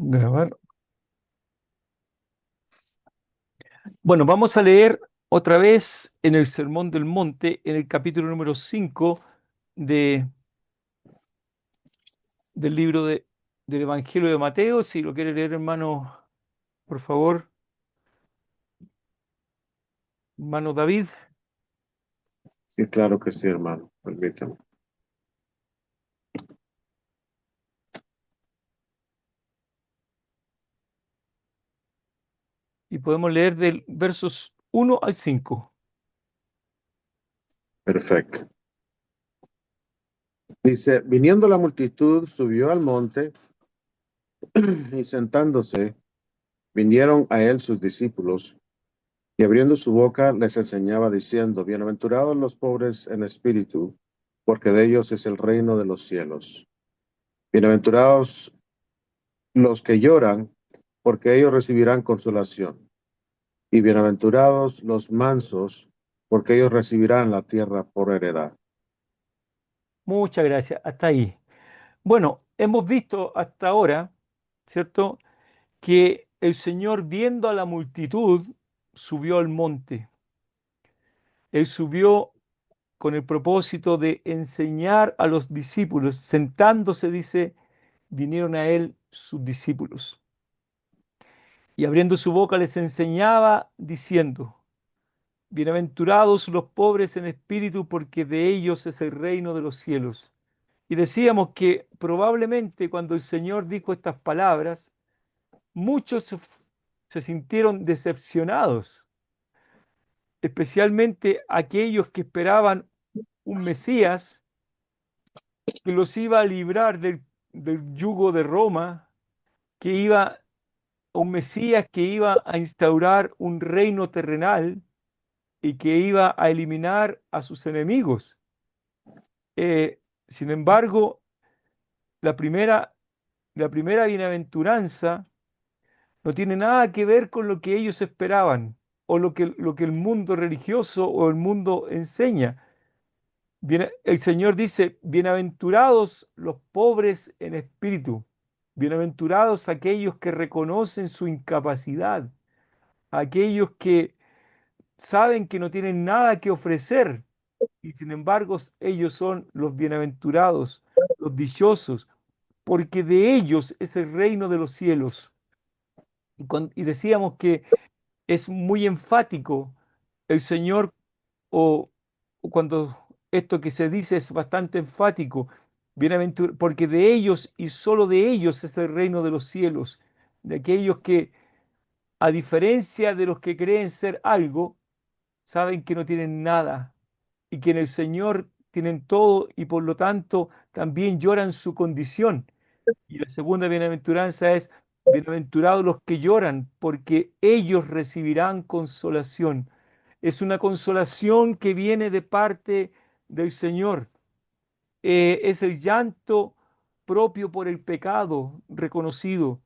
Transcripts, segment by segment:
Grabar. Bueno, vamos a leer otra vez en el Sermón del Monte, en el capítulo número 5 de, del libro del Evangelio de Mateo. Si lo quiere leer, hermano, por favor, hermano David. Sí, claro que sí, hermano. Permítame. Y podemos leer del versos 1 al 5. Perfecto. Dice, viniendo la multitud, subió al monte y sentándose, vinieron a él sus discípulos y abriendo su boca les enseñaba diciendo, bienaventurados los pobres en espíritu, porque de ellos es el reino de los cielos. Bienaventurados los que lloran, porque ellos recibirán consolación. Y bienaventurados los mansos, porque ellos recibirán la tierra por heredad. Muchas gracias. Hasta ahí. Bueno, hemos visto hasta ahora, ¿cierto?, que el Señor, viendo a la multitud, subió al monte. Él subió con el propósito de enseñar a los discípulos. Sentándose, dice, vinieron a él sus discípulos. Y abriendo su boca les enseñaba diciendo, bienaventurados los pobres en espíritu, porque de ellos es el reino de los cielos. Y decíamos que probablemente cuando el Señor dijo estas palabras, muchos se sintieron decepcionados, especialmente aquellos que esperaban un Mesías que los iba a librar del yugo de Roma, que iba, un Mesías que iba a instaurar un reino terrenal y que iba a eliminar a sus enemigos. Sin embargo, la primera, la primera bienaventuranza no tiene nada que ver con lo que ellos esperaban o lo que el mundo religioso o el mundo enseña. El Señor dice, bienaventurados los pobres en espíritu, bienaventurados aquellos que reconocen su incapacidad, aquellos que saben que no tienen nada que ofrecer y sin embargo ellos son los bienaventurados, los dichosos, porque de ellos es el reino de los cielos. Y decíamos que es muy enfático el Señor o cuando esto que se dice es bastante enfático, porque de ellos y solo de ellos es el reino de los cielos, de aquellos que, a diferencia de los que creen ser algo, saben que no tienen nada y que en el Señor tienen todo y por lo tanto también lloran su condición. Y la segunda bienaventuranza es, bienaventurados los que lloran, porque ellos recibirán consolación. Es una consolación que viene de parte del Señor. Es el llanto propio por el pecado reconocido.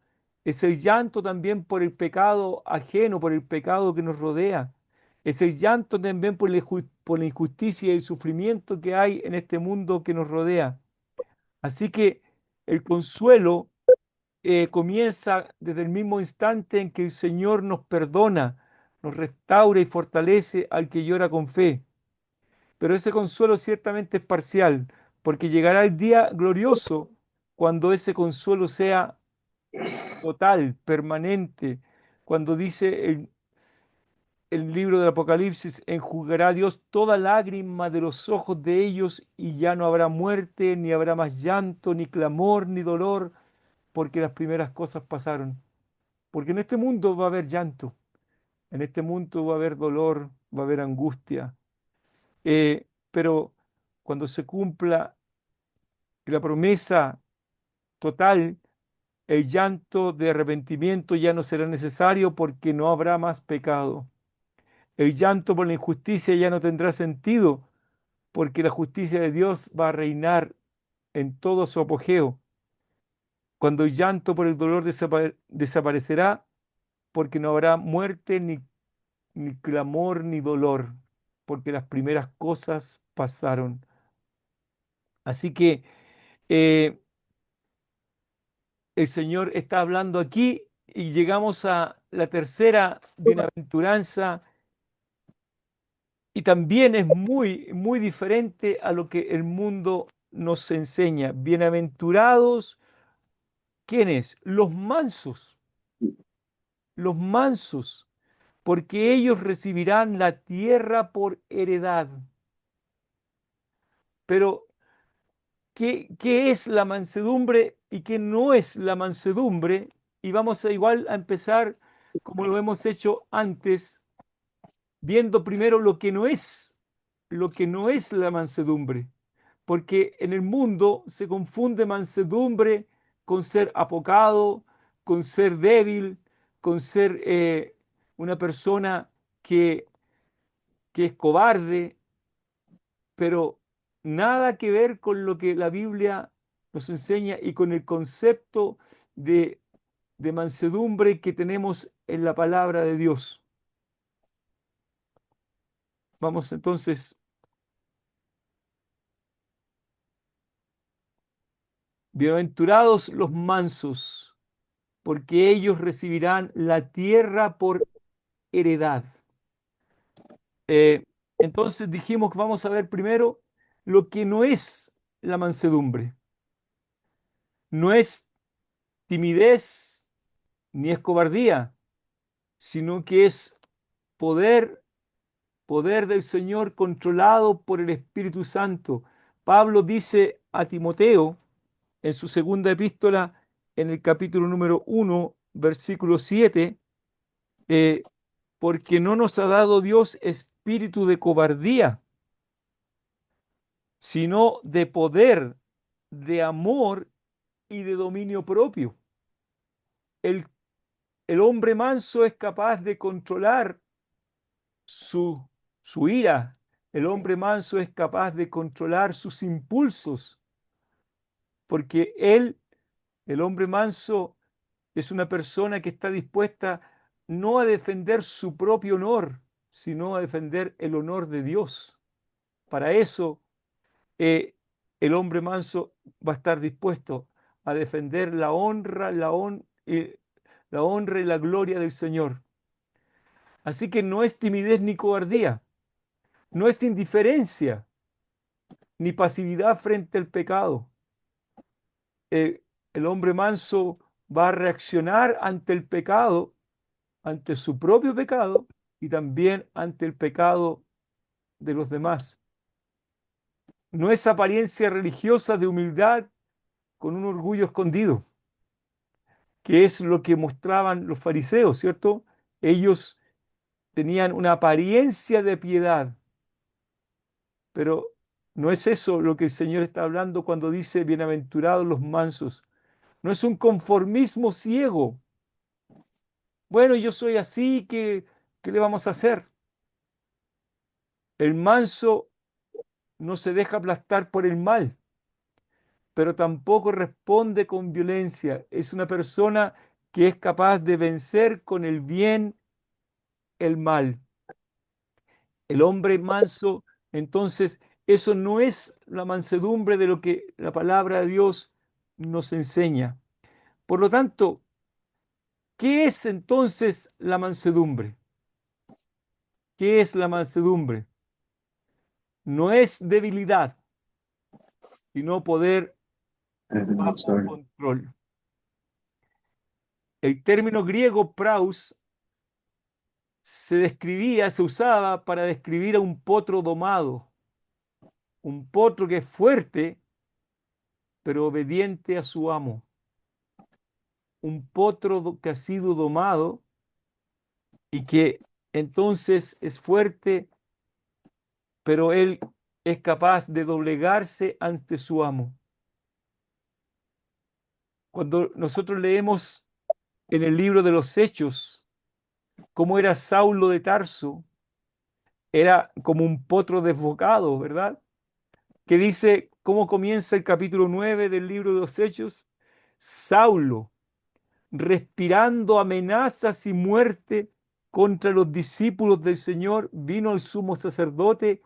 Es el llanto también por el pecado ajeno, por el pecado que nos rodea. Es el llanto también por la injusticia y el sufrimiento que hay en este mundo que nos rodea. Así que el consuelo comienza desde el mismo instante en que el Señor nos perdona, nos restaura y fortalece al que llora con fe. Pero ese consuelo ciertamente es parcial, porque llegará el día glorioso cuando ese consuelo sea total, permanente, cuando dice el libro del Apocalipsis, enjugará Dios toda lágrima de los ojos de ellos y ya no habrá muerte, ni habrá más llanto, ni clamor, ni dolor, porque las primeras cosas pasaron. Porque en este mundo va a haber llanto, en este mundo va a haber dolor, va a haber angustia, pero cuando se cumpla la promesa total, el llanto de arrepentimiento ya no será necesario porque no habrá más pecado. El llanto por la injusticia ya no tendrá sentido porque la justicia de Dios va a reinar en todo su apogeo. Cuando el llanto por el dolor desaparecerá porque no habrá muerte, ni clamor, ni dolor, porque las primeras cosas pasaron. Así que eh, el Señor está hablando aquí y llegamos a la tercera bienaventuranza y también es muy, muy diferente a lo que el mundo nos enseña. Bienaventurados, ¿quiénes? Los mansos, porque ellos recibirán la tierra por heredad. Pero, ¿qué es la mansedumbre y qué no es la mansedumbre? Y vamos a igual a empezar como lo hemos hecho antes, viendo primero lo que no es la mansedumbre, porque en el mundo se confunde mansedumbre con ser apocado, con ser débil, con ser una persona que, que es cobarde, pero nada que ver con lo que la Biblia nos enseña y con el concepto de, de mansedumbre que tenemos en la palabra de Dios. Vamos entonces, bienaventurados los mansos, porque ellos recibirán la tierra por heredad. Eh, entonces dijimos que vamos a ver primero lo que no es la mansedumbre. No es timidez ni es cobardía, sino que es poder, poder del Señor controlado por el Espíritu Santo. Pablo dice a Timoteo en su segunda epístola, en el capítulo número 1, versículo 7, porque no nos ha dado Dios espíritu de cobardía, sino de poder, de amor y de dominio propio. El, el hombre manso es capaz de controlar su, su ira. El hombre manso es capaz de controlar sus impulsos, porque el hombre manso, es una persona que está dispuesta no a defender su propio honor, sino a defender el honor de Dios. Para eso, el hombre manso va a estar dispuesto a defender la honra y la gloria del Señor. Así que no es timidez ni cobardía, no es indiferencia ni pasividad frente al pecado. Eh, el hombre manso va a reaccionar ante el pecado, ante su propio pecado y también ante el pecado de los demás. No es apariencia religiosa de humildad con un orgullo escondido, que es lo que mostraban los fariseos, ¿cierto? Ellos tenían una apariencia de piedad, pero no es eso lo que el Señor está hablando cuando dice bienaventurados los mansos. No es un conformismo ciego. Bueno, yo soy así, ¿qué le vamos a hacer? El manso no se deja aplastar por el mal, pero tampoco responde con violencia. Es una persona que es capaz de vencer con el bien el mal. El hombre manso, entonces, eso no es la mansedumbre de lo que la palabra de Dios nos enseña. Por lo tanto, ¿qué es entonces la mansedumbre? ¿Qué es la mansedumbre? No es debilidad, sino poder bajo Sorry. control. El término griego praus se usaba para describir a un potro domado, un potro que es fuerte, pero obediente a su amo, un potro que ha sido domado y que entonces es fuerte, pero él es capaz de doblegarse ante su amo. Cuando nosotros leemos en el libro de los Hechos cómo era Saulo de Tarso, era como un potro desbocado, ¿verdad? Que dice cómo comienza el capítulo 9 del libro de los Hechos. Saulo, respirando amenazas y muerte contra los discípulos del Señor, vino al sumo sacerdote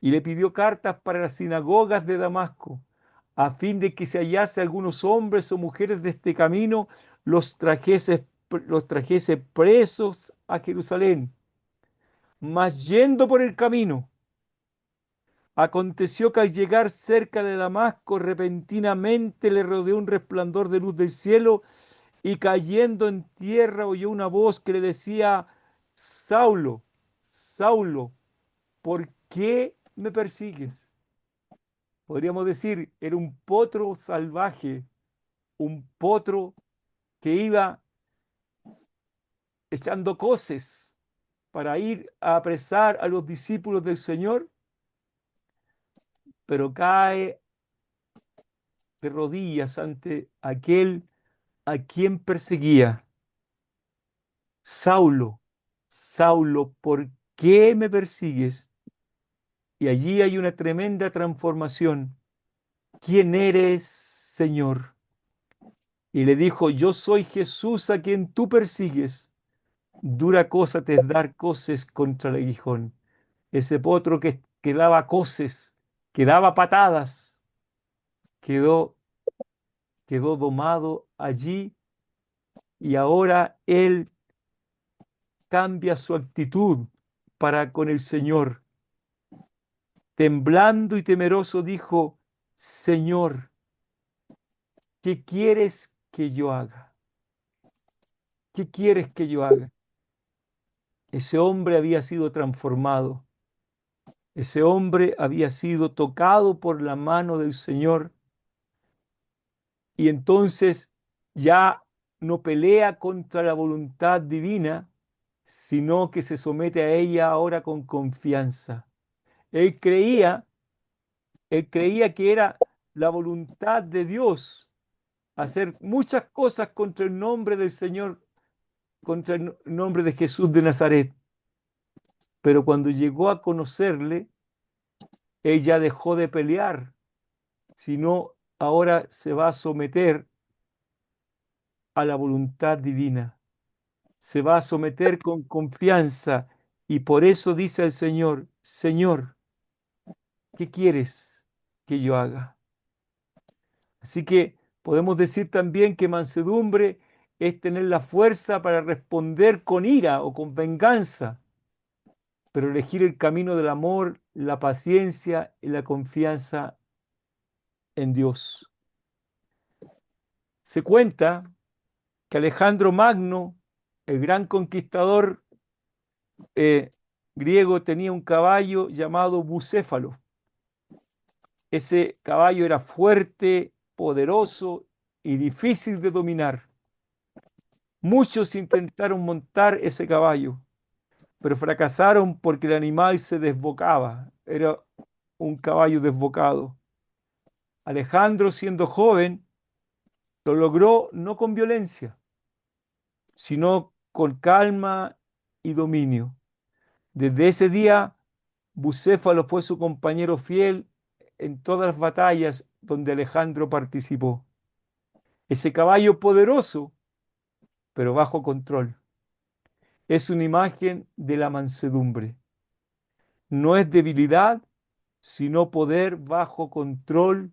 y le pidió cartas para las sinagogas de Damasco, a fin de que si hallase algunos hombres o mujeres de este camino, los trajese presos a Jerusalén. Mas yendo por el camino, aconteció que al llegar cerca de Damasco, repentinamente le rodeó un resplandor de luz del cielo, y cayendo en tierra oyó una voz que le decía: Saulo, Saulo, ¿por qué me persigues? Podríamos decir, era un potro salvaje, un potro que iba echando coces para ir a apresar a los discípulos del Señor, pero cae de rodillas ante aquel a quien perseguía. Saulo, Saulo, ¿por qué me persigues? Y allí hay una tremenda transformación. ¿Quién eres, Señor? Y le dijo: yo soy Jesús a quien tú persigues. Dura cosa te es dar coces contra el aguijón. Ese potro que daba coces, que daba patadas, quedó, quedó domado allí, y ahora él cambia su actitud para con el Señor. Temblando y temeroso dijo: Señor, ¿qué quieres que yo haga? ¿Qué quieres que yo haga? Ese hombre había sido transformado. Ese hombre había sido tocado por la mano del Señor, y entonces ya no pelea contra la voluntad divina, sino que se somete a ella ahora con confianza. Él creía, él creía que era la voluntad de Dios hacer muchas cosas contra el nombre del Señor, contra el nombre de Jesús de Nazaret. Pero cuando llegó a conocerle, ella dejó de pelear, sino ahora se va a someter a la voluntad divina. Se va a someter con confianza, y por eso dice al Señor: Señor, ¿qué quieres que yo haga? Así que podemos decir también que mansedumbre es tener la fuerza para responder con ira o con venganza, pero elegir el camino del amor, la paciencia y la confianza en Dios. Se cuenta que Alejandro Magno, el gran conquistador griego, tenía un caballo llamado Bucéfalo. Ese caballo era fuerte, poderoso y difícil de dominar. Muchos intentaron montar ese caballo, pero fracasaron porque el animal se desbocaba. Era un caballo desbocado. Alejandro, siendo joven, lo logró no con violencia, sino con calma y dominio. Desde ese día, Bucéfalo fue su compañero fiel en todas las batallas donde Alejandro participó. Ese caballo poderoso, pero bajo control, es una imagen de la mansedumbre. No es debilidad, sino poder bajo control,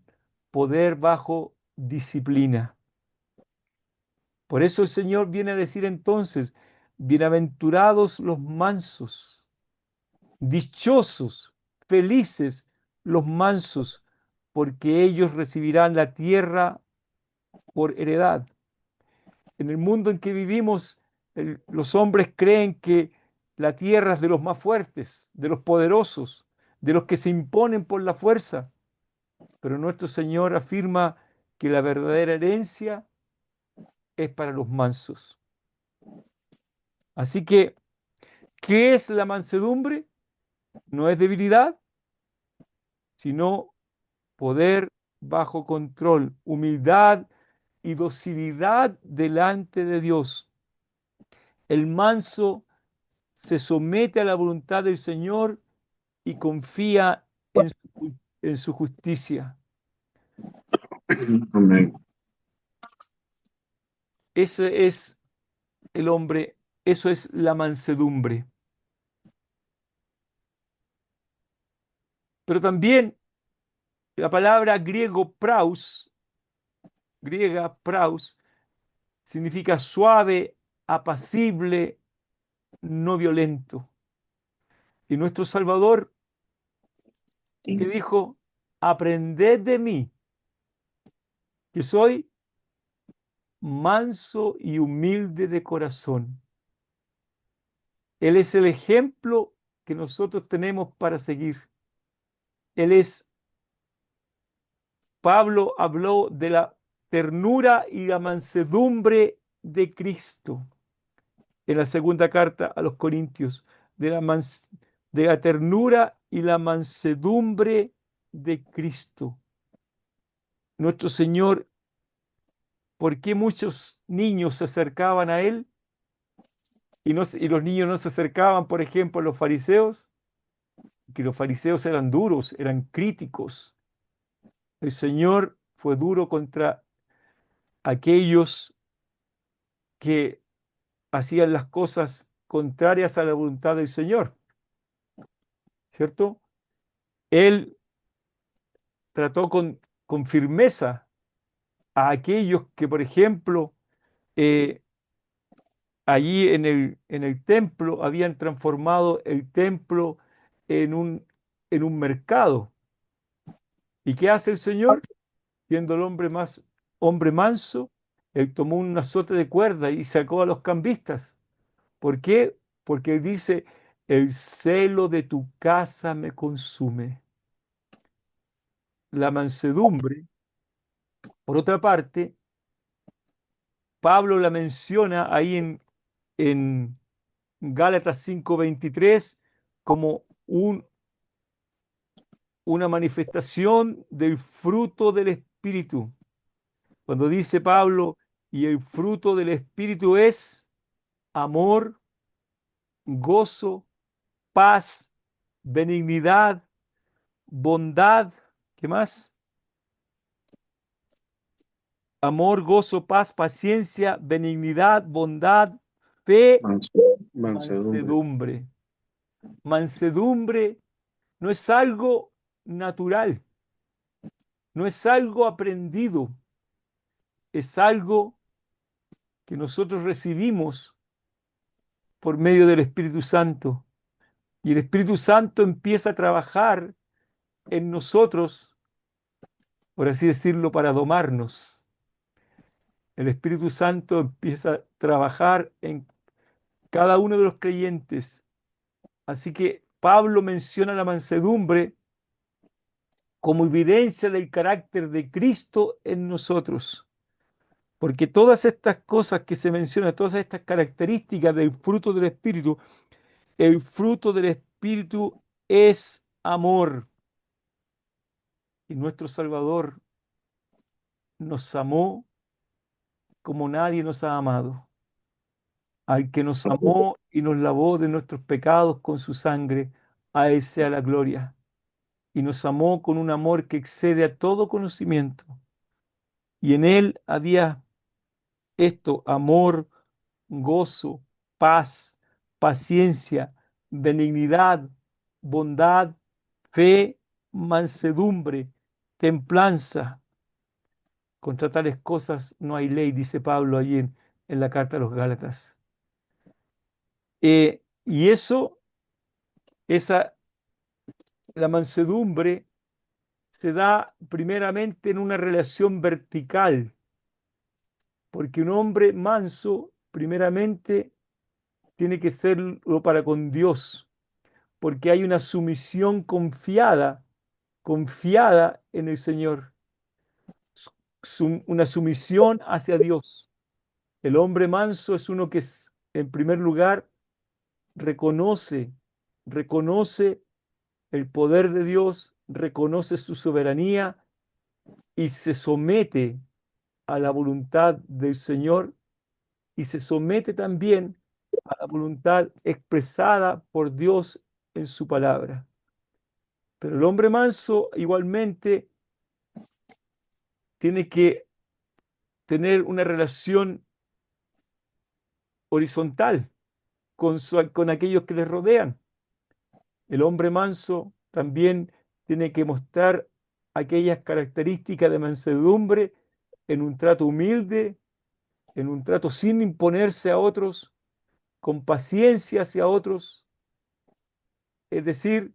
poder bajo disciplina. Por eso el Señor viene a decir entonces: bienaventurados los mansos, dichosos, felices los mansos, porque ellos recibirán la tierra por heredad. En el mundo en que vivimos, los hombres creen que la tierra es de los más fuertes, de los poderosos, de los que se imponen por la fuerza. Pero nuestro Señor afirma que la verdadera herencia es para los mansos. Así que, ¿qué es la mansedumbre? No es debilidad, sino poder bajo control, humildad y docilidad delante de Dios. El manso se somete a la voluntad del Señor y confía en su justicia. Amén. Ese es el hombre, eso es la mansedumbre. Pero también La palabra griega praus, significa suave, apacible, no violento. Y nuestro Salvador que dijo, aprended de mí, que soy manso y humilde de corazón. Él es el ejemplo que nosotros tenemos para seguir. Él es, Pablo habló de la ternura y la mansedumbre de Cristo en la segunda carta a los Corintios, de la ternura y la mansedumbre de Cristo. Nuestro Señor, ¿por qué muchos niños se acercaban a Él y los niños no se acercaban, por ejemplo, a los fariseos? Que los fariseos eran duros, eran críticos. El Señor fue duro contra aquellos que hacían las cosas contrarias a la voluntad del Señor, ¿cierto? Él trató con firmeza a aquellos que, por ejemplo, eh, allí en el templo habían transformado el templo en en un mercado. ¿Y qué hace el Señor? Siendo el hombre más hombre manso, él tomó un azote de cuerda y sacó a los cambistas. ¿Por qué? Porque él dice, el celo de tu casa me consume. La mansedumbre, por otra parte, Pablo la menciona ahí en Gálatas 5:23 como una manifestación del fruto del Espíritu. Cuando dice Pablo, y el fruto del Espíritu es amor, gozo, paz, benignidad, bondad, ¿qué más? Amor, gozo, paz, paciencia, benignidad, bondad, fe, Mansedumbre. mansedumbre. Mansedumbre no es algo natural, no es algo aprendido, es algo que nosotros recibimos por medio del Espíritu Santo. Y el Espíritu Santo empieza a trabajar en nosotros, por así decirlo, para domarnos. El Espíritu Santo empieza a trabajar en cada uno de los creyentes. Así que Pablo menciona la mansedumbre como evidencia del carácter de Cristo en nosotros. Porque todas estas cosas que se mencionan, todas estas características del fruto del Espíritu, el fruto del Espíritu es amor. Y nuestro Salvador nos amó como nadie nos ha amado. Al que nos amó y nos lavó de nuestros pecados con su sangre, a Él sea la gloria. Y nos amó con un amor que excede a todo conocimiento. Y en Él había esto, amor, gozo, paz, paciencia, benignidad, bondad, fe, mansedumbre, templanza. Contra tales cosas no hay ley, dice Pablo allí en la carta a los Gálatas. Y eso, esa, la mansedumbre se da primeramente en una relación vertical, porque un hombre manso, primeramente, tiene que serlo para con Dios, porque hay una sumisión confiada en el Señor, una sumisión hacia Dios. El hombre manso es uno que, en primer lugar, reconoce, reconoce el poder de Dios, reconoce su soberanía y se somete a la voluntad del Señor y se somete también a la voluntad expresada por Dios en su palabra. Pero el hombre manso igualmente tiene que tener una relación horizontal con aquellos que le rodean. El hombre manso también tiene que mostrar aquellas características de mansedumbre en un trato humilde, en un trato sin imponerse a otros, con paciencia hacia otros. Es decir,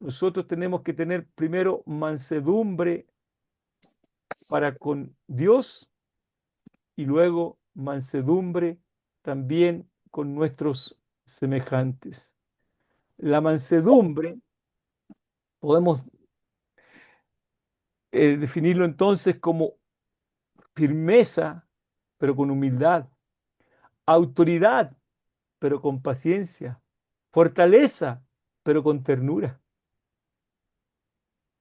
nosotros tenemos que tener primero mansedumbre para con Dios y luego mansedumbre también con nuestros semejantes. La mansedumbre podemos definirlo entonces como firmeza, pero con humildad, autoridad, pero con paciencia, fortaleza, pero con ternura.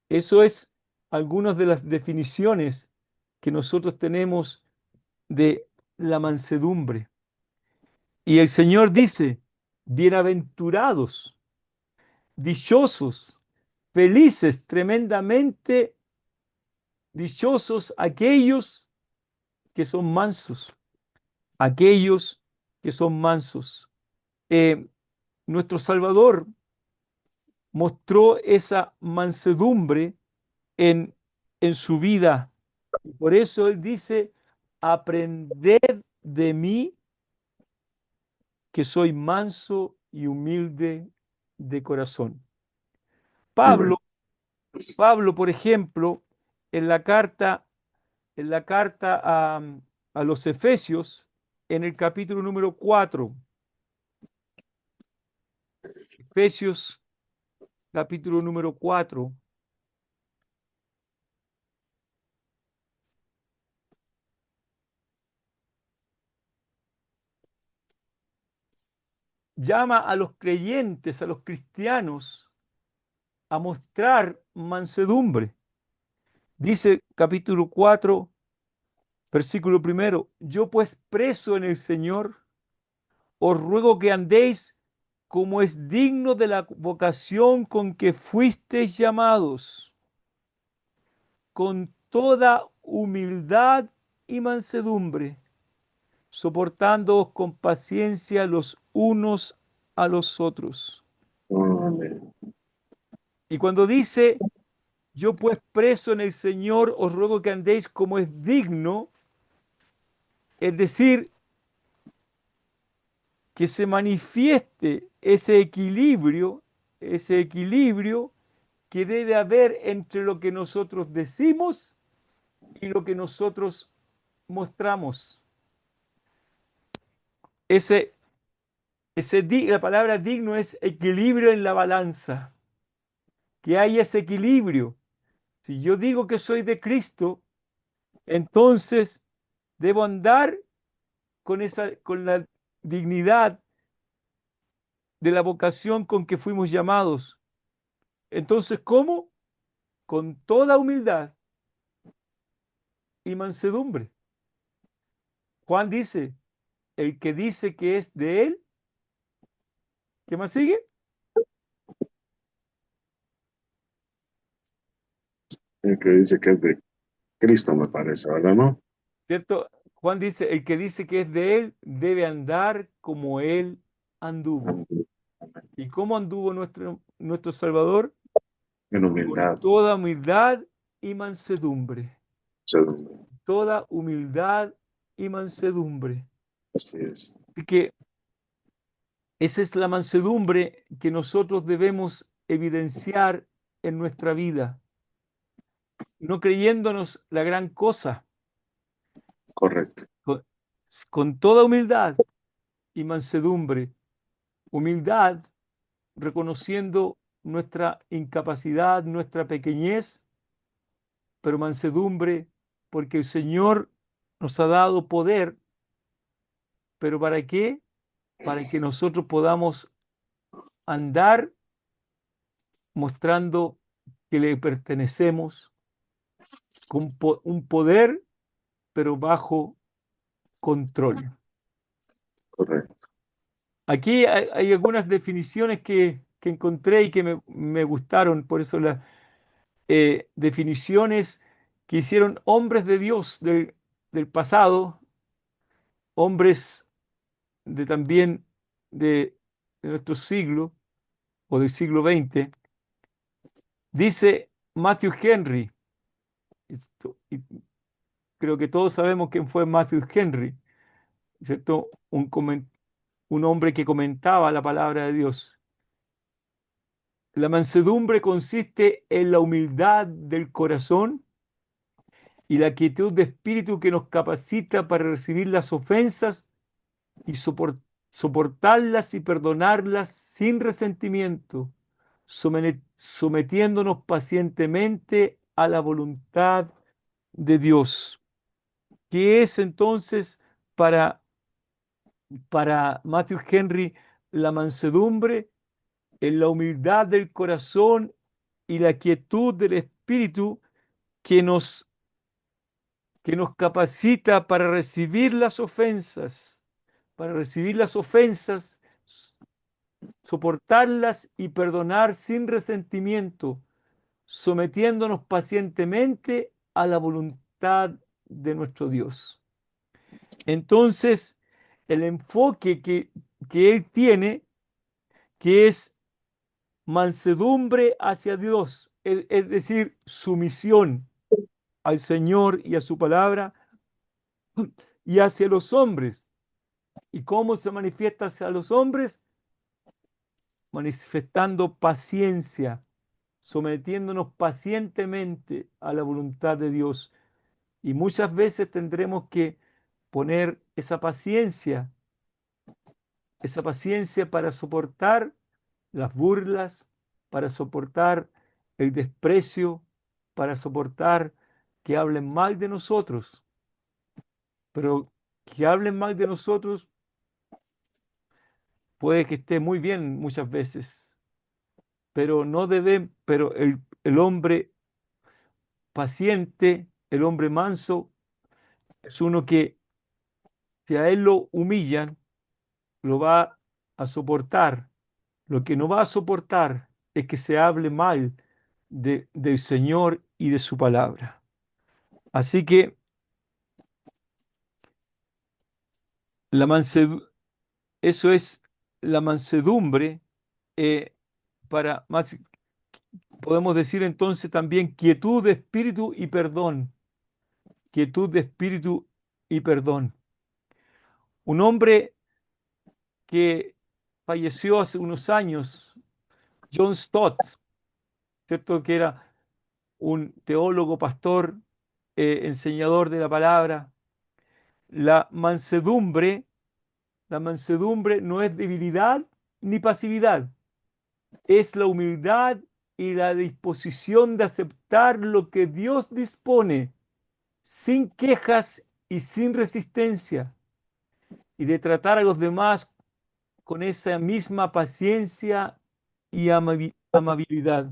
Eso es algunas de las definiciones que nosotros tenemos de la mansedumbre. Y el Señor dice, bienaventurados, dichosos, felices, tremendamente dichosos aquellos que son mansos, aquellos que son mansos. Eh, Nuestro Salvador mostró esa mansedumbre en, en su vida. Y por eso Él dice, aprended de mí, que soy manso y humilde de corazón. Amén. Pablo, Pablo, por ejemplo, en la carta, en la carta a los Efesios, en el capítulo número 4, Efesios capítulo número 4, llama a los creyentes, a los cristianos, a mostrar mansedumbre. Dice capítulo 4, versículo primero, yo pues preso en el Señor, os ruego que andéis como es digno de la vocación con que fuisteis llamados, con toda humildad y mansedumbre, soportándoos con paciencia los unos a los otros. Amén. Y cuando dice, yo pues preso en el Señor, os ruego que andéis como es digno, es decir, que se manifieste ese equilibrio que debe haber entre lo que nosotros decimos y lo que nosotros mostramos. Ese, la palabra digno es equilibrio en la balanza, que hay ese equilibrio. Si yo digo que soy de Cristo, entonces debo andar con la dignidad de la vocación con que fuimos llamados. Entonces, ¿cómo? Con toda humildad y mansedumbre. Juan dice, el que dice que es de él, ¿qué más sigue? El que dice que es de Cristo, me parece, ¿verdad, no? ¿Cierto? Juan dice, el que dice que es de él debe andar como él anduvo. Amén. ¿Y cómo anduvo nuestro Salvador? En Con humildad. toda humildad y mansedumbre. Segundo. Toda humildad y mansedumbre. Así es. Así que esa es la mansedumbre que nosotros debemos evidenciar en nuestra vida, no creyéndonos la gran cosa, Correcto. con, con toda humildad y mansedumbre. Humildad reconociendo nuestra incapacidad, nuestra pequeñez, pero mansedumbre porque el Señor nos ha dado poder, pero ¿para qué? Para que nosotros podamos andar mostrando que le pertenecemos con un poder, pero bajo control. Correcto. Aquí hay algunas definiciones que encontré y que me gustaron, por eso las definiciones que hicieron hombres de Dios del pasado, hombres también de nuestro siglo o del siglo XX. Dice Matthew Henry. Y creo que todos sabemos quién fue Matthew Henry, ¿cierto? Un hombre que comentaba la palabra de Dios. La mansedumbre consiste en la humildad del corazón y la quietud de espíritu que nos capacita para recibir las ofensas y soportarlas y perdonarlas sin resentimiento, sometiéndonos pacientemente a la voluntad de Dios. ¿Qué es entonces para, para Matthew Henry la mansedumbre? En la humildad del corazón y la quietud del espíritu que nos, que nos capacita para recibir las ofensas, soportarlas y perdonar sin resentimiento, sometiéndonos pacientemente a la voluntad de nuestro Dios. Entonces, el enfoque que él tiene, que es mansedumbre hacia Dios, es decir, sumisión al Señor y a su palabra, y hacia los hombres. ¿Y cómo se manifiesta hacia los hombres? Manifestando paciencia, sometiéndonos pacientemente a la voluntad de Dios. Y muchas veces tendremos que poner esa paciencia para soportar las burlas, para soportar el desprecio, para soportar que hablen mal de nosotros. Pero que hablen mal de nosotros puede que esté muy bien muchas veces, pero no debe, pero el hombre paciente, el hombre manso, es uno que si a él lo humillan, lo va a soportar. Lo que no va a soportar es que se hable mal del Señor y de su palabra. Así que la eso es la mansedumbre. eh, para más, podemos decir entonces también quietud de espíritu y perdón. Quietud de espíritu y perdón. Un hombre que falleció hace unos años, John Stott, ¿cierto? Que era un teólogo, pastor, enseñador de la palabra. La mansedumbre, la mansedumbre no es debilidad ni pasividad, es la humildad y la disposición de aceptar lo que Dios dispone, sin quejas y sin resistencia, y de tratar a los demás con esa misma paciencia y amabilidad.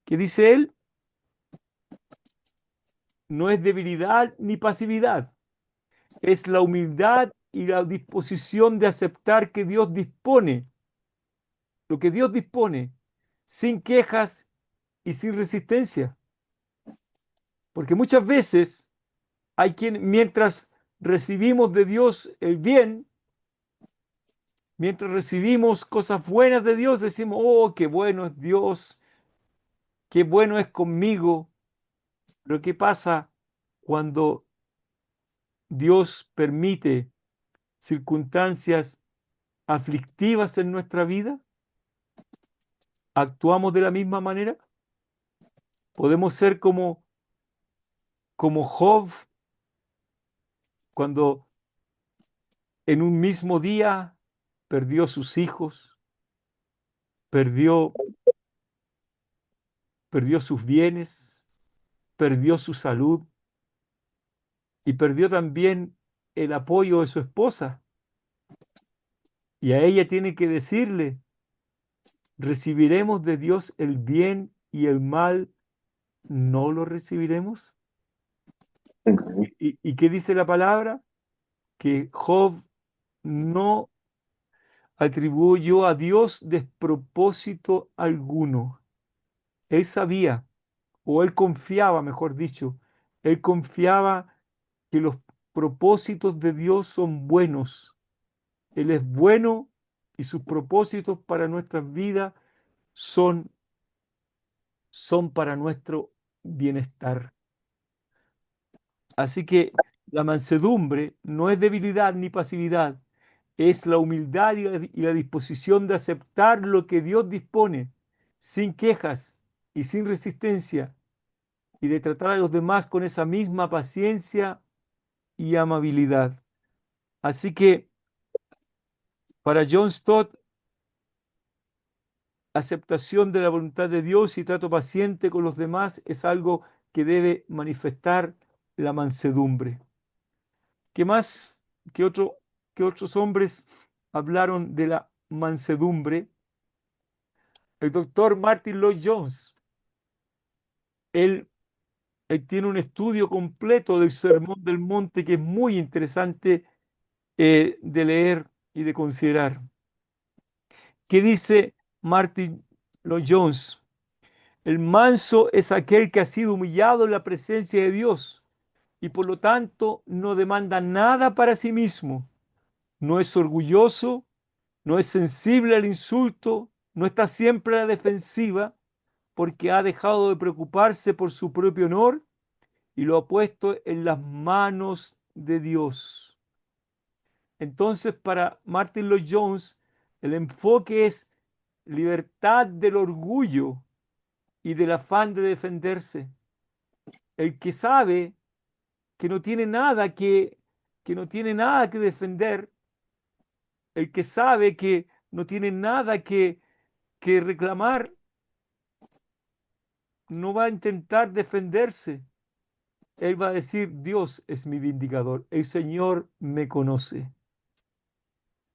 ¿Qué dice él? No es debilidad ni pasividad, es la humildad y la disposición de aceptar que Dios dispone, lo que Dios dispone, sin quejas y sin resistencia. Porque muchas veces hay quien, mientras recibimos de Dios el bien, mientras recibimos cosas buenas de Dios, decimos, oh, qué bueno es Dios, qué bueno es conmigo. Pero ¿qué pasa cuando Dios permite circunstancias aflictivas en nuestra vida? ¿Actuamos de la misma manera? ¿Podemos ser como Job cuando en un mismo día perdió sus hijos, perdió, perdió sus bienes, perdió su salud y perdió también el apoyo de su esposa? Y a ella tiene que decirle, ¿recibiremos de Dios el bien y el mal no lo recibiremos? ¿Y qué dice la palabra? Que Job no atribuyó a Dios despropósito alguno. Él sabía, o él confiaba, mejor dicho, él confiaba que los propósitos de Dios son buenos. Él es bueno y sus propósitos para nuestras vidas son, son para nuestro bienestar. Así que la mansedumbre no es debilidad ni pasividad, es la humildad y la disposición de aceptar lo que Dios dispone, sin quejas y sin resistencia, y de tratar a los demás con esa misma paciencia y amabilidad. Así que para John Stott, aceptación de la voluntad de Dios y trato paciente con los demás es algo que debe manifestar la mansedumbre. ¿Qué más? ¿Qué otro, qué otros hombres hablaron de la mansedumbre? El doctor Martin Lloyd Jones, él, él tiene un estudio completo del Sermón del Monte que es muy interesante de leer y de considerar. ¿Qué dice Martin Lloyd Jones? El manso es aquel que ha sido humillado en la presencia de Dios y por lo tanto no demanda nada para sí mismo. No es orgulloso, no es sensible al insulto, no está siempre a la defensiva porque ha dejado de preocuparse por su propio honor y lo ha puesto en las manos de Dios. Entonces, para Martin Lloyd Jones, el enfoque es libertad del orgullo y del afán de defenderse. El que sabe que no tiene nada que no tiene nada que defender, el que sabe que no tiene nada que reclamar, no va a intentar defenderse. Él va a decir, Dios es mi vindicador, el Señor me conoce.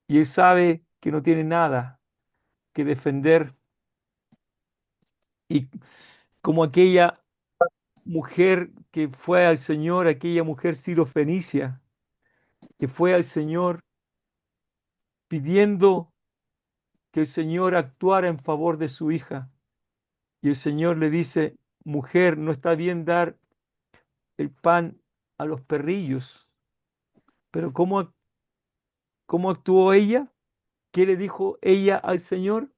Y él sabe que no tiene nada que defender. Y como aquella mujer que fue al Señor, aquella mujer sirofenicia, que fue al Señor pidiendo que el Señor actuara en favor de su hija. Y el Señor le dice, mujer, no está bien dar el pan a los perrillos. Pero ¿cómo actuó ella? ¿Qué le dijo ella al Señor?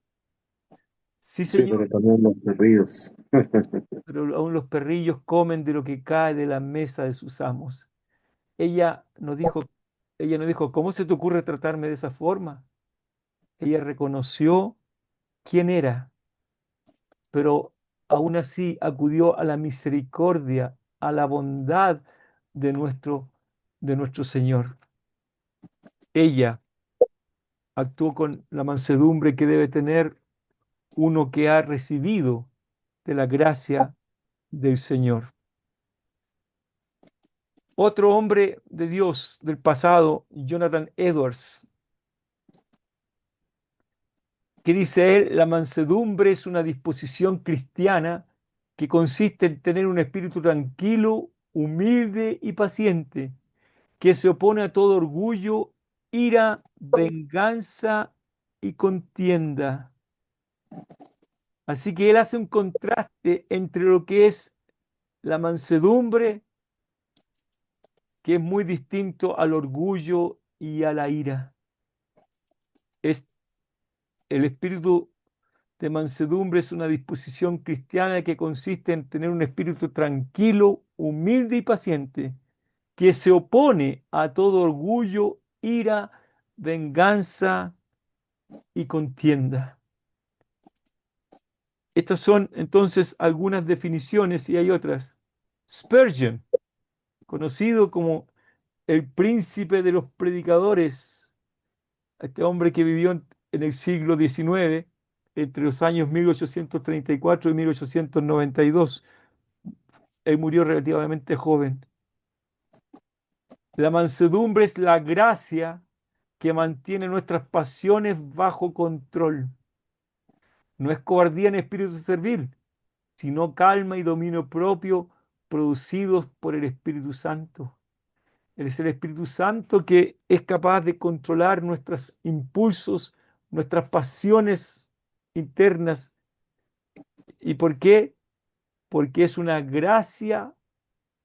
Sí, Sí, Señor, pero también los perdidos. pero aún los perrillos comen de lo que cae de la mesa de sus amos. Ella nos dijo, ella nos dijo, ¿cómo se te ocurre tratarme de esa forma? Ella reconoció quién era, pero aún así acudió a la misericordia, a la bondad de nuestro Señor. Ella actuó con la mansedumbre que debe tener uno que ha recibido de la gracia del Señor. Otro hombre de Dios del pasado, Jonathan Edwards, que dice él, la mansedumbre es una disposición cristiana que consiste en tener un espíritu tranquilo, humilde y paciente, que se opone a todo orgullo, ira, venganza y contienda. Así que él hace un contraste entre lo que es la mansedumbre, que es muy distinto al orgullo y a la ira. Es, el espíritu de mansedumbre es una disposición cristiana que consiste en tener un espíritu tranquilo, humilde y paciente, que se opone a todo orgullo, ira, venganza y contienda. Estas son entonces algunas definiciones y hay otras. Spurgeon, conocido como el príncipe de los predicadores, este hombre que vivió en el siglo XIX, entre los años 1834 y 1892. Él murió relativamente joven. La mansedumbre es la gracia que mantiene nuestras pasiones bajo control. No es cobardía ni espíritu servil, sino calma y dominio propio producidos por el Espíritu Santo. Es el Espíritu Santo que es capaz de controlar nuestros impulsos, nuestras pasiones internas. ¿Y por qué? Porque es una gracia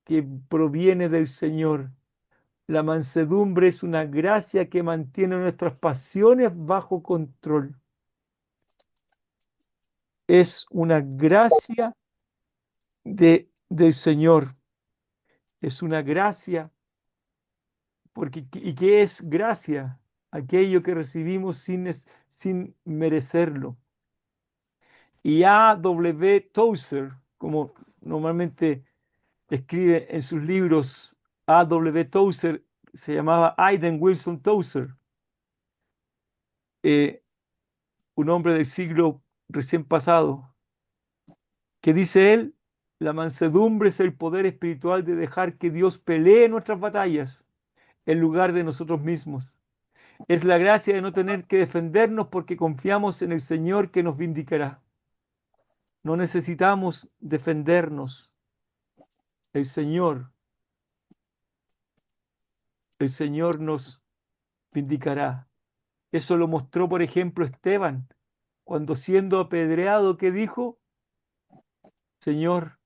que proviene del Señor. La mansedumbre es una gracia que mantiene nuestras pasiones bajo control. Es una gracia del Señor. Es una gracia, porque ¿y qué es gracia? Aquello que recibimos sin merecerlo. Y A. W. Tozer, como normalmente escribe en sus libros, A. W. Tozer se llamaba Aidan Wilson Tozer, eh, un hombre del siglo recién pasado, que dice él, la mansedumbre es el poder espiritual de dejar que Dios pelee nuestras batallas en lugar de nosotros mismos. Es la gracia de no tener que defendernos porque confiamos en el Señor que nos vindicará. No necesitamos defendernos. El Señor, el Señor nos vindicará. Eso lo mostró, por ejemplo, Esteban, cuando siendo apedreado, que dijo, Señor,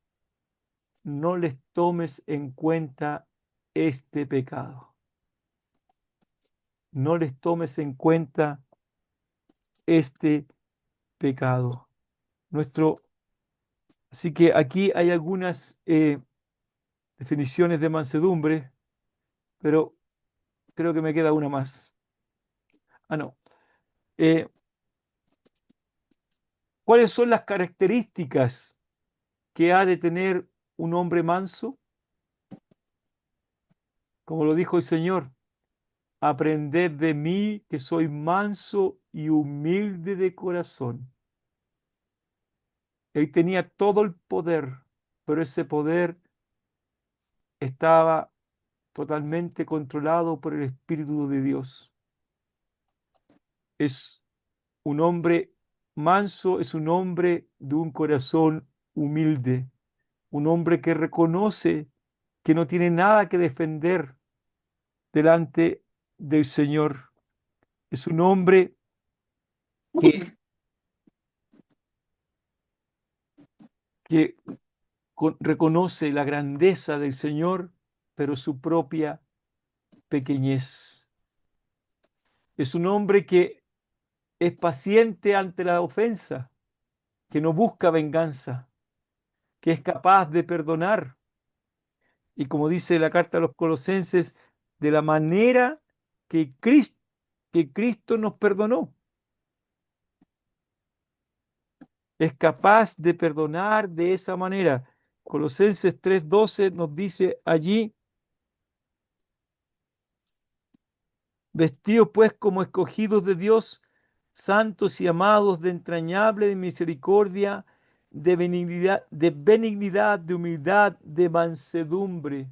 no les tomes en cuenta este pecado. No les tomes en cuenta este pecado. Nuestro, así que aquí hay algunas definiciones de mansedumbre, pero creo que me queda una más. Ah, no. Eh, ¿Cuáles son las características que ha de tener un hombre manso? Como lo dijo el Señor, aprended de mí que soy manso y humilde de corazón. Él tenía todo el poder, pero ese poder estaba totalmente controlado por el Espíritu de Dios. Es un hombre manso, es un hombre de un corazón humilde, un hombre que reconoce que no tiene nada que defender delante del Señor. Es un hombre que, que reconoce la grandeza del Señor, pero su propia pequeñez. Es un hombre que es paciente ante la ofensa, que no busca venganza, que es capaz de perdonar. Y como dice la carta a los Colosenses, de la manera que Cristo nos perdonó. Es capaz de perdonar de esa manera. Colosenses 3:12 nos dice allí, vestidos pues como escogidos de Dios, santos y amados de entrañable misericordia, de benignidad, de humildad, de mansedumbre,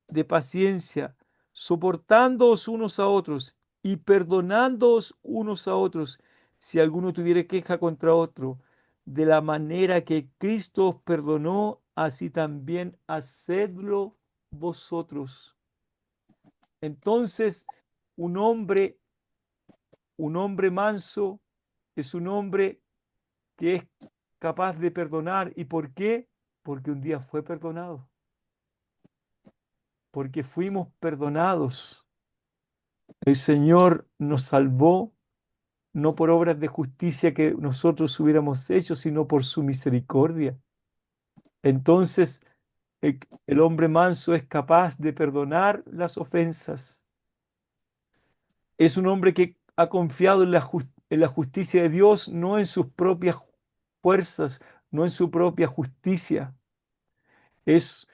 de paciencia, soportándoos unos a otros y perdonándoos unos a otros, si alguno tuviera queja contra otro, de la manera que Cristo os perdonó, así también hacedlo vosotros. Entonces, un hombre, un hombre manso es un hombre que es capaz de perdonar. ¿Y por qué? Porque un día fue perdonado, porque fuimos perdonados. El Señor nos salvó no por obras de justicia que nosotros hubiéramos hecho, sino por su misericordia. Entonces, el hombre manso es capaz de perdonar las ofensas. Es un hombre que ha confiado en la justicia de Dios, no en sus propias fuerzas, no en su propia justicia. Es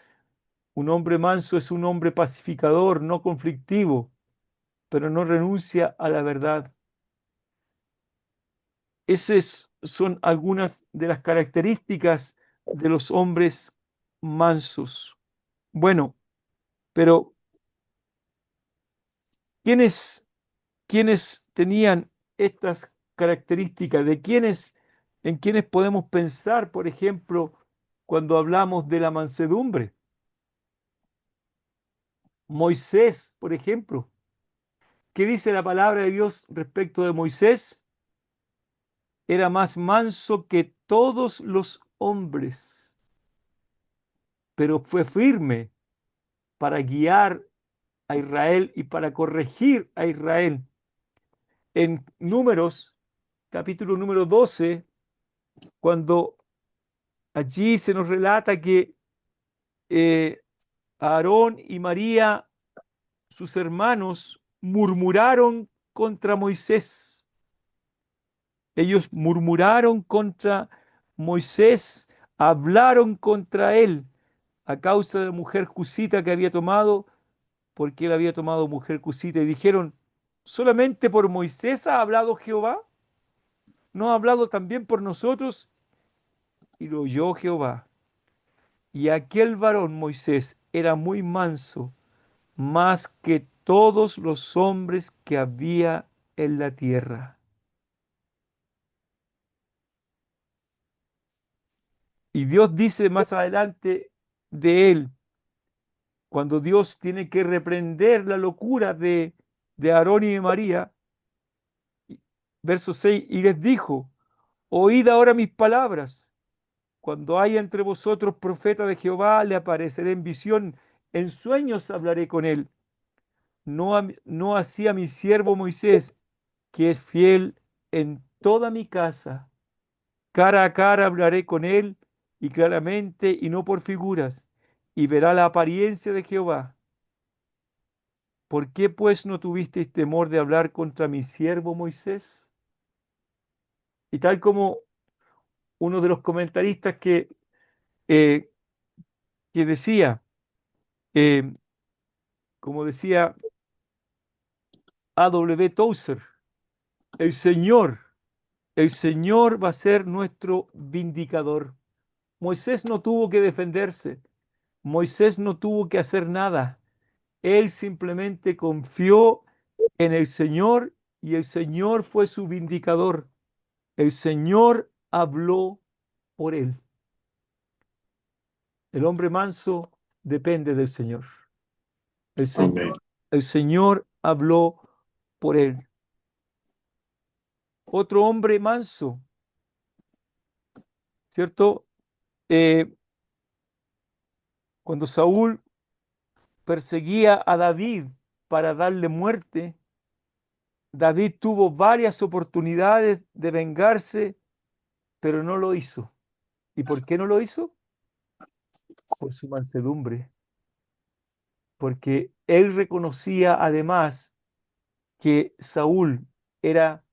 un hombre manso, es un hombre pacificador, no conflictivo, pero no renuncia a la verdad. Esas son algunas de las características de los hombres mansos. Bueno, pero ¿quiénes, quiénes tenían estas características? ¿En quiénes podemos pensar, por ejemplo, cuando hablamos de la mansedumbre? Moisés, por ejemplo. ¿Qué dice la palabra de Dios respecto de Moisés? Era más manso que todos los hombres, pero fue firme para guiar a Israel y para corregir a Israel. En Números, capítulo número 12, cuando Allí se nos relata que eh, Aarón y María, sus hermanos, murmuraron contra Moisés. Ellos murmuraron contra Moisés, hablaron contra él a causa de la mujer cusita que había tomado, porque él había tomado mujer cusita, y dijeron, ¿solamente por Moisés ha hablado Jehová? ¿No ha hablado también por nosotros? Y lo oyó Jehová. Y aquel varón Moisés era muy manso, más que todos los hombres que había en la tierra. Y Dios dice más adelante de él, cuando Dios tiene que reprender la locura de Aarón y de María, verso 6, y les dijo, oíd ahora mis palabras. Cuando haya entre vosotros profeta de Jehová, le apareceré en visión, en sueños hablaré con él. No así a mi siervo Moisés, que es fiel en toda mi casa. Cara a cara hablaré con él, y claramente, y no por figuras, y verá la apariencia de Jehová. ¿Por qué pues no tuvisteis temor de hablar contra mi siervo Moisés? Y tal como uno de los comentaristas eh, que decía, eh, como decía A. W. Tozer, el Señor, el Señor va a ser nuestro vindicador. Moisés no tuvo que defenderse, Moisés no tuvo que hacer nada, él simplemente confió en el Señor y el Señor fue su vindicador. El Señor habló por él. El hombre manso depende del Señor. El Amén. Señor, el Señor habló por él. Otro hombre manso, ¿cierto? Eh, Cuando Saúl perseguía a David para darle muerte, David tuvo varias oportunidades de vengarse, pero no lo hizo. ¿Y por qué no lo hizo? Por su mansedumbre, porque él reconocía además que Saúl era,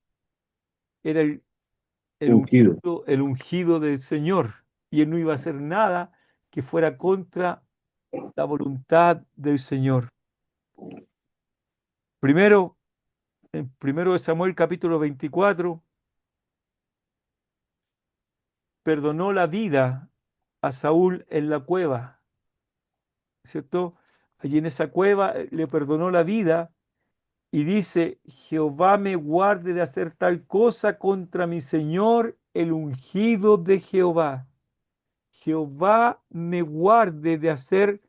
era Ungido. el ungido del Señor, y él no iba a hacer nada que fuera contra la voluntad del Señor. Primero, en primero de Samuel capítulo 24, perdonó la vida a Saúl en la cueva, ¿cierto? Allí en esa cueva le perdonó la vida y dice, Jehová me guarde de hacer tal cosa contra mi Señor, el ungido de Jehová. Jehová me guarde de hacer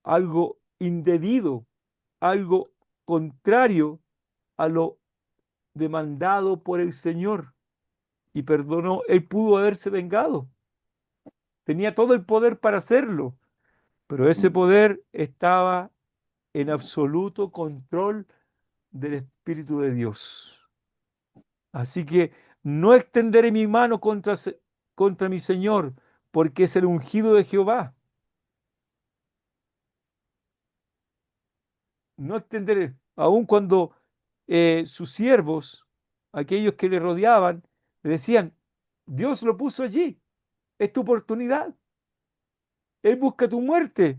algo indebido, algo contrario a lo demandado por el Señor. Y perdonó, él pudo haberse vengado, tenía todo el poder para hacerlo, pero ese poder estaba en absoluto control del Espíritu de Dios. Así que no extenderé mi mano contra mi Señor, porque es el ungido de Jehová. No extenderé, aun cuando sus siervos, aquellos que le rodeaban, le decían, Dios lo puso allí, es tu oportunidad, Él busca tu muerte.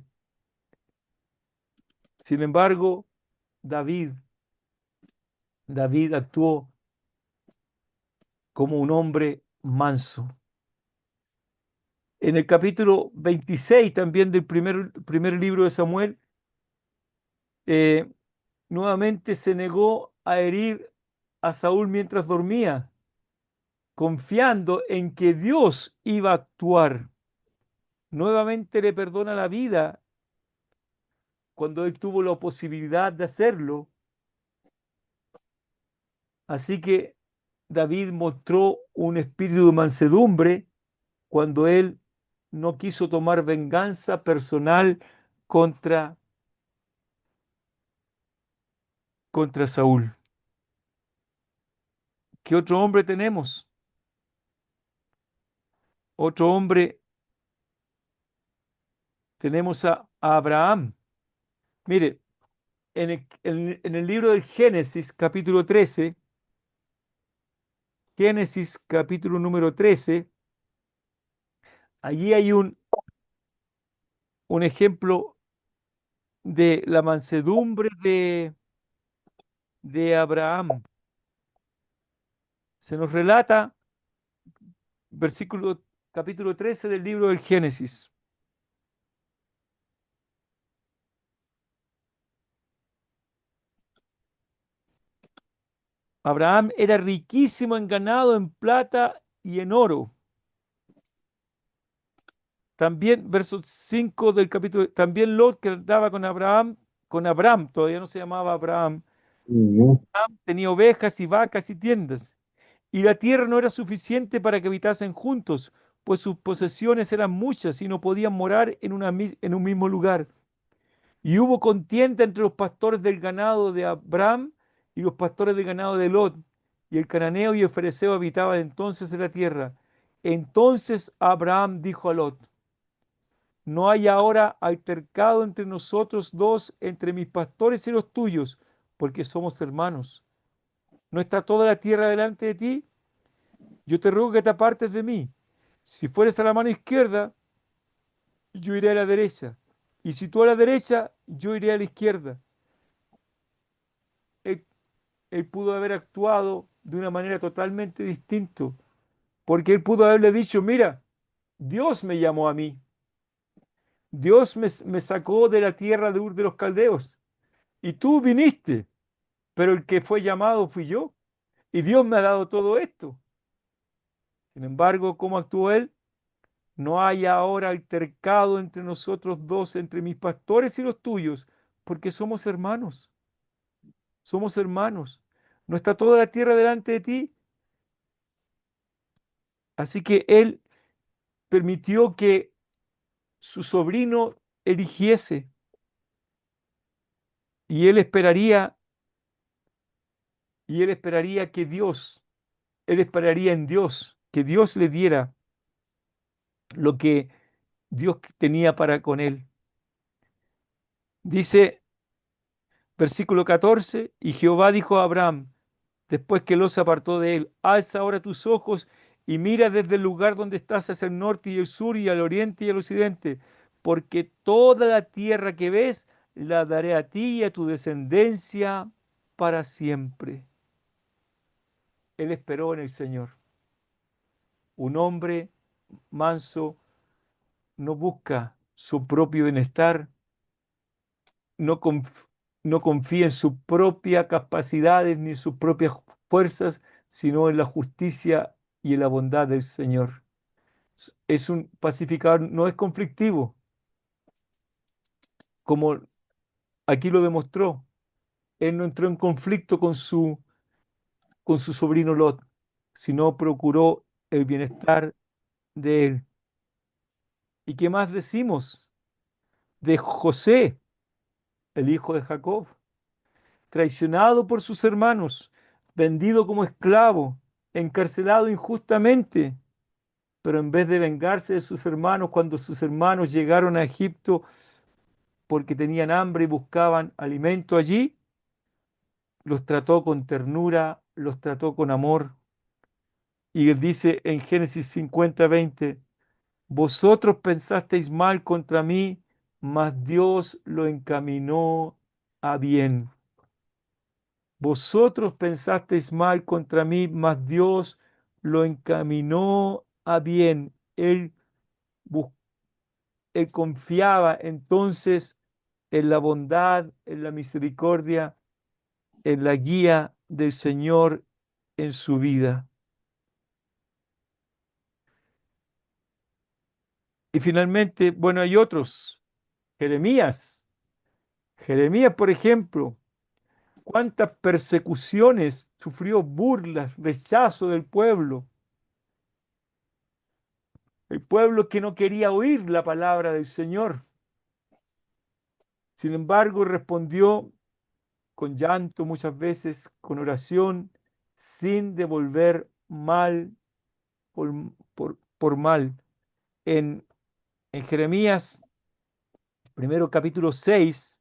Sin embargo, David, David actuó como un hombre manso. En el capítulo 26 también del primer libro de Samuel, eh, nuevamente se negó a herir a Saúl mientras dormía, confiando en que Dios iba a actuar. Nuevamente le perdona la vida cuando él tuvo la posibilidad de hacerlo. Así que David mostró un espíritu de mansedumbre cuando él no quiso tomar venganza personal contra, contra Saúl. ¿Qué otro hombre tenemos? Otro hombre, tenemos a Abraham. Mire, en el libro del Génesis, capítulo 13, Génesis, capítulo número 13, allí hay un ejemplo de la mansedumbre de Abraham. Se nos relata, versículo, capítulo 13 del libro del Génesis. Abraham era riquísimo en ganado, en plata y en oro. También, verso 5 del capítulo, también Lot, que andaba con Abraham, todavía no se llamaba Abraham, Ujú. tenía ovejas y vacas y tiendas. Y la tierra no era suficiente para que habitasen juntos, pues sus posesiones eran muchas y no podían morar en un mismo lugar. Y hubo contienda entre los pastores del ganado de Abraham y los pastores del ganado de Lot. Y el cananeo y el fereceo habitaban entonces en la tierra. Entonces Abraham dijo a Lot: no hay ahora altercado entre nosotros dos, entre mis pastores y los tuyos, porque somos hermanos. ¿No está toda la tierra delante de ti? Yo te ruego que te apartes de mí. Si fueres a la mano izquierda, yo iré a la derecha. Y si tú a la derecha, yo iré a la izquierda. Él, él pudo haber actuado de una manera totalmente distinta, porque él pudo haberle dicho: mira, Dios me llamó a mí. Dios me sacó de la tierra de Ur de los Caldeos. Y tú viniste, pero el que fue llamado fui yo. Y Dios me ha dado todo esto. Sin embargo, ¿cómo actuó él? No hay ahora altercado entre nosotros dos, entre mis pastores y los tuyos, porque somos hermanos, somos hermanos. ¿No está toda la tierra delante de ti? Así que él permitió que su sobrino eligiese y él esperaría que Dios, él esperaría en Dios, que Dios le diera lo que Dios tenía para con él. Dice versículo 14: y Jehová dijo a Abraham, después que Lot se apartó de él: alza ahora tus ojos y mira desde el lugar donde estás hacia el norte y el sur y al oriente y al occidente, porque toda la tierra que ves la daré a ti y a tu descendencia para siempre. Él esperó en el Señor. Un hombre manso no busca su propio bienestar, no, no confía en sus propias capacidades ni en sus propias fuerzas, sino en la justicia y en la bondad del Señor. Es un pacificador, no es conflictivo, como aquí lo demostró. Él no entró en conflicto con su sobrino Lot, sino procuró el bienestar de él. ¿Y qué más decimos de José, el hijo de Jacob? Traicionado por sus hermanos, vendido como esclavo, encarcelado injustamente, pero en vez de vengarse de sus hermanos cuando sus hermanos llegaron a Egipto porque tenían hambre y buscaban alimento allí, los trató con ternura, los trató con amor. Y él dice en Génesis 50:20: vosotros pensasteis mal contra mí, mas Dios lo encaminó a bien. Vosotros pensasteis mal contra mí, mas Dios lo encaminó a bien. Bus- Él confiaba entonces en la bondad, en la misericordia, en la guía del Señor en su vida. Y finalmente, bueno, hay otros. Jeremías. Jeremías, por ejemplo, cuántas persecuciones sufrió, burlas, rechazo del pueblo. El pueblo que no quería oír la palabra del Señor. Sin embargo, respondió con llanto muchas veces, con oración, sin devolver mal por mal. en, en Jeremías, primero capítulo 6,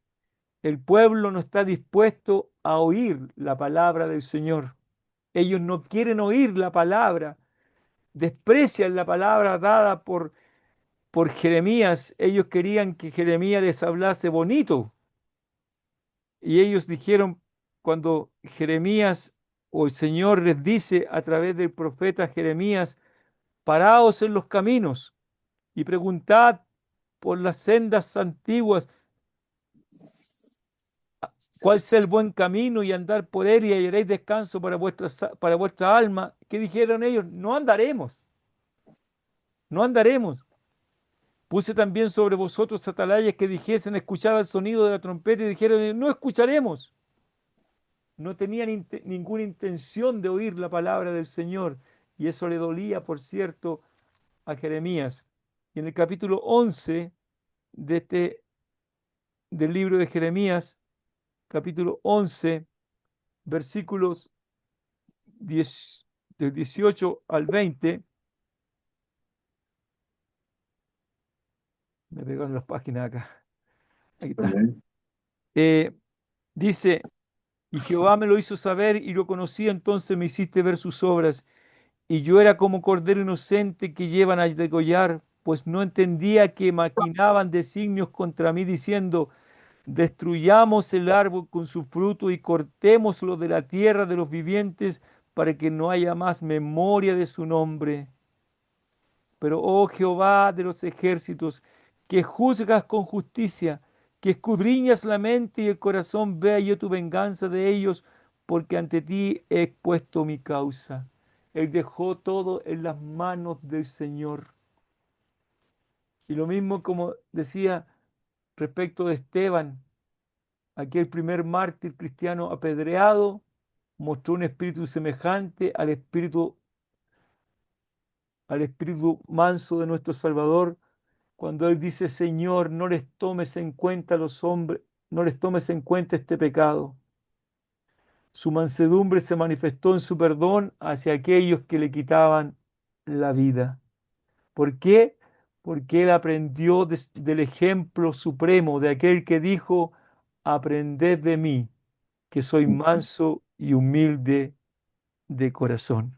el pueblo no está dispuesto a oír la palabra del Señor. Ellos no quieren oír la palabra, desprecian la palabra dada por Jeremías. Ellos querían que Jeremías les hablase bonito. Y ellos dijeron, cuando Jeremías o el Señor les dice a través del profeta Jeremías, paraos en los caminos y preguntad por las sendas antiguas cuál sea el buen camino y andar por él y hallaréis descanso para vuestra alma. ¿Qué dijeron ellos? No andaremos, no andaremos. Puse también sobre vosotros atalayas que dijesen, escuchaba el sonido de la trompeta y dijeron, no escucharemos. No tenían ninguna intención de oír la palabra del Señor. Y eso le dolía, por cierto, a Jeremías. Y en el capítulo 11 de del libro de Jeremías, capítulo 11 versículos 10 del 18 al 20, me pegaron las páginas acá, aquí está. Amén. Eh, Dice, y Jehová me lo hizo saber y lo conocí, entonces me hiciste ver sus obras. Y yo era como cordero inocente que llevan a degollar, pues no entendía que maquinaban designios contra mí, diciendo, destruyamos el árbol con su fruto y cortémoslo de la tierra de los vivientes, para que no haya más memoria de su nombre. Pero, oh Jehová de los ejércitos, que juzgas con justicia, que escudriñas la mente y el corazón, vea yo tu venganza de ellos, porque ante ti he expuesto mi causa. Él dejó todo en las manos del Señor. Y lo mismo como decía respecto de Esteban, aquel primer mártir cristiano apedreado, mostró un espíritu semejante al espíritu manso de nuestro Salvador, cuando Él dice, Señor, no les tomes en cuenta a los hombres, no les tomes en cuenta este pecado. Su mansedumbre se manifestó en su perdón hacia aquellos que le quitaban la vida. ¿Por qué? Porque Él aprendió del ejemplo supremo de aquel que dijo, aprended de mí, que soy manso y humilde de corazón.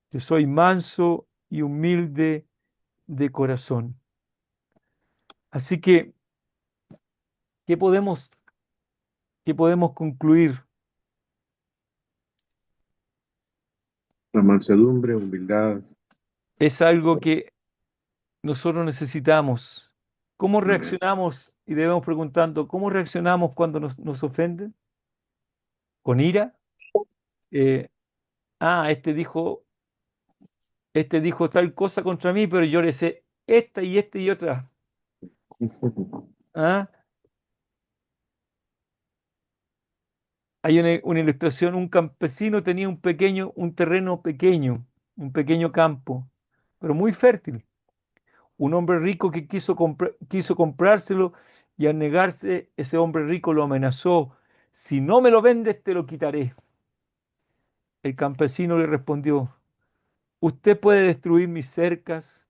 Que soy manso y humilde de corazón. Así que, ¿qué podemos, qué podemos concluir? La mansedumbre, humildad. Es algo que nosotros necesitamos. ¿Cómo Amén. reaccionamos? Y debemos preguntando, ¿cómo reaccionamos cuando nos ofenden? ¿Con ira? Eh, este dijo tal cosa contra mí, pero yo le sé esta y otra. ¿Ah? Hay una ilustración, un campesino tenía un terreno pequeño, un pequeño campo, pero muy fértil. Un hombre rico que quiso comprárselo y al negarse, ese hombre rico lo amenazó. Si no me lo vendes, te lo quitaré. El campesino le respondió, usted puede destruir mis cercas,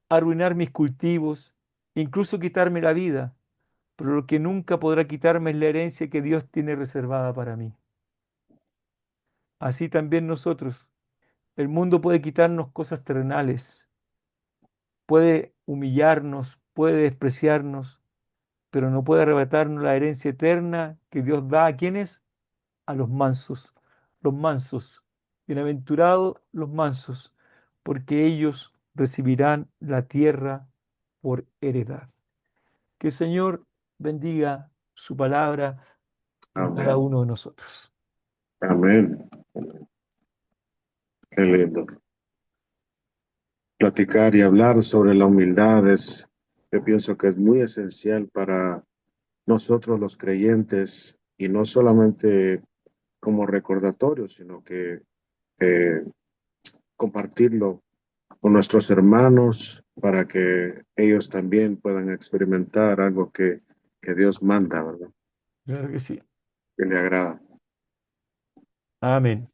arruinar mis cultivos, incluso quitarme la vida, pero lo que nunca podrá quitarme es la herencia que Dios tiene reservada para mí. Así también nosotros. El mundo puede quitarnos cosas terrenales, puede humillarnos, puede despreciarnos, pero no puede arrebatarnos la herencia eterna que Dios da a quienes, a los mansos, los mansos. Bienaventurados los mansos, porque ellos recibirán la tierra por heredad. Que el Señor bendiga su palabra en cada Amén. uno de nosotros. Amén. Qué lindo. Platicar y hablar sobre la humildad yo pienso que es muy esencial para nosotros los creyentes y no solamente como recordatorio, sino que eh, compartirlo con nuestros hermanos para que ellos también puedan experimentar algo que Dios manda, ¿verdad? Claro que sí. Que le agrada. Amén.